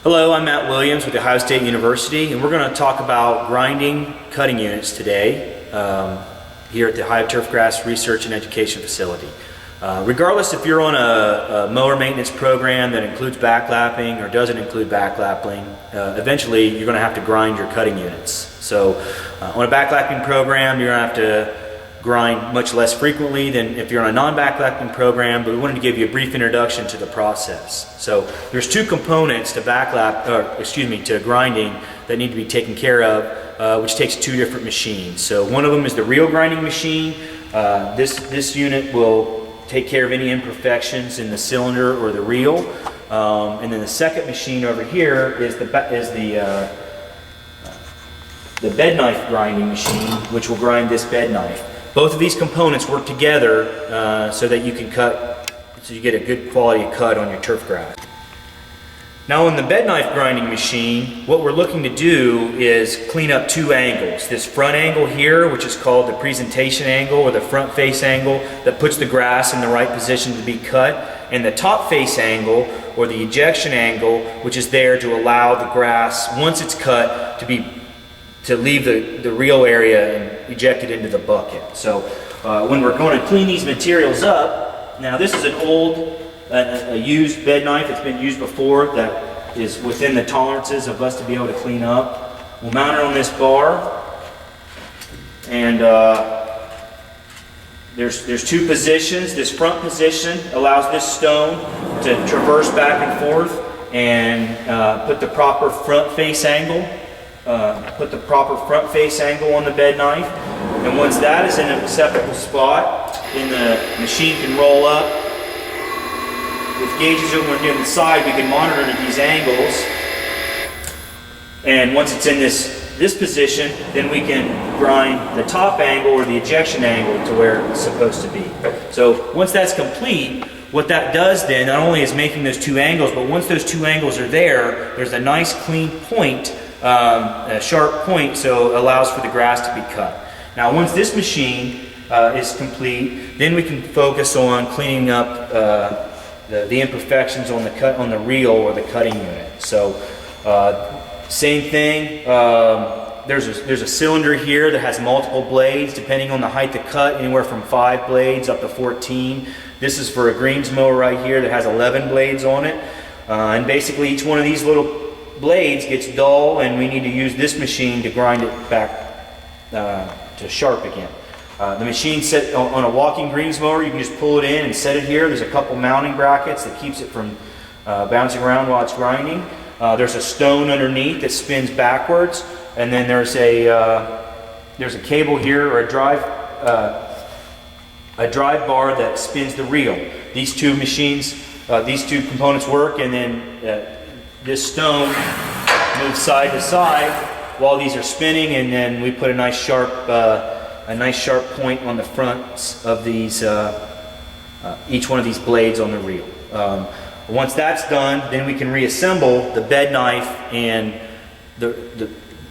Hello, I'm Matt Williams with Ohio State University, and we're going to talk about grinding cutting units today here at the Ohio Turfgrass Research and Education Facility. Regardless if you're on a mower maintenance program that includes backlapping or doesn't include backlapping, eventually you're going to have to grind your cutting units. So on a backlapping program, you're going to have to grind much less frequently than if you're on a non-backlapping program, but we wanted to give you a brief introduction to the process. So there's two components to to grinding that need to be taken care of, which takes two different machines. So one of them is the reel grinding machine. This unit will take care of any imperfections in the cylinder or the reel. And then the second machine over here is the bed knife grinding machine, which will grind this bed knife. Both of these components work together so that you can cut, so you get a good quality cut on your turf grass. Now on the bed knife grinding machine, what we're looking to do is clean up two angles. This front angle here, which is called the presentation angle or the front face angle that puts the grass in the right position to be cut, and the top face angle or the ejection angle, which is there to allow the grass, once it's cut, to leave the reel area and eject it into the bucket. So when we're going to clean these materials up, now this is an old, a used bed knife. It's been used before that is within the tolerances of us to be able to clean up. We'll mount it on this bar, and there's two positions. This front position allows this stone to traverse back and forth and put the proper front face angle. On the bed knife, and once that is in an acceptable spot, then the machine can roll up. With gauges over on the side, we can monitor these angles, and once it's in this position, then we can grind the top angle or the ejection angle to where it's supposed to be. So once that's complete, what that does then not only is making those two angles, but once those two angles are there, there's a nice clean point, a sharp point, so it allows for the grass to be cut. Now once this machine is complete, then we can focus on cleaning up the imperfections on the reel or the cutting unit. So same thing, there's a cylinder here that has multiple blades depending on the height of cut, anywhere from 5 blades up to 14. This is for a greens mower right here that has 11 blades on it, and basically each one of these little blades gets dull, and we need to use this machine to grind it back to sharp again. The machine set on a walking greens mower, you can just pull it in and set it here. There's a couple mounting brackets that keeps it from bouncing around while it's grinding. There's a stone underneath that spins backwards, and then there's a cable here or a drive bar that spins the reel. These two machines, these two components work, and then this stone moves side to side while these are spinning, and then we put a nice sharp point on the fronts of these, each one of these blades on the reel. Once that's done, then we can reassemble the bed knife and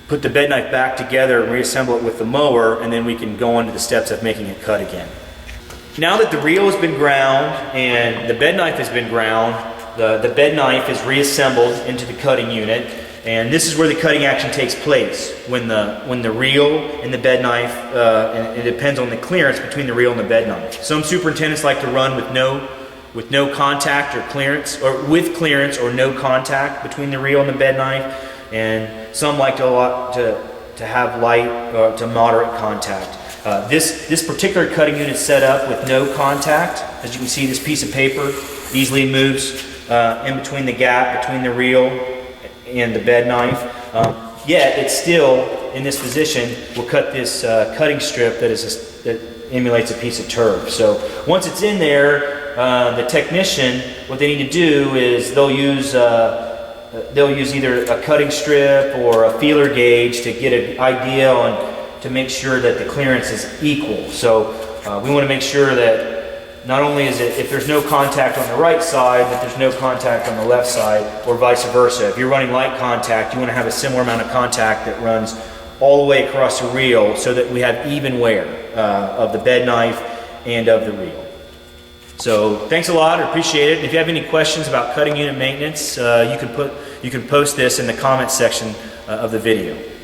put the bed knife back together and reassemble it with the mower, and then we can go on to the steps of making it cut again. Now that the reel has been ground and the bed knife has been ground, the bed knife is reassembled into the cutting unit, and this is where the cutting action takes place. When the reel and the bed knife, and it depends on the clearance between the reel and the bed knife. Some superintendents like to run with no contact or clearance, or with clearance or no contact between the reel and the bed knife, and some like to have light to moderate contact. This particular cutting unit is set up with no contact. As you can see, this piece of paper easily moves in between the gap between the reel and the bed knife. Yet it's still in this position. We'll cut this cutting strip that emulates a piece of turf. So once it's in there, the technician, what they need to do is they'll use either a cutting strip or a feeler gauge to get an idea to make sure that the clearance is equal. So we want to make sure that not only is it, if there's no contact on the right side, that there's no contact on the left side, or vice versa. If you're running light contact, you want to have a similar amount of contact that runs all the way across the reel so that we have even wear of the bed knife and of the reel. So thanks a lot, I appreciate it. If you have any questions about cutting unit maintenance, you can put you can post this in the comments section of the video.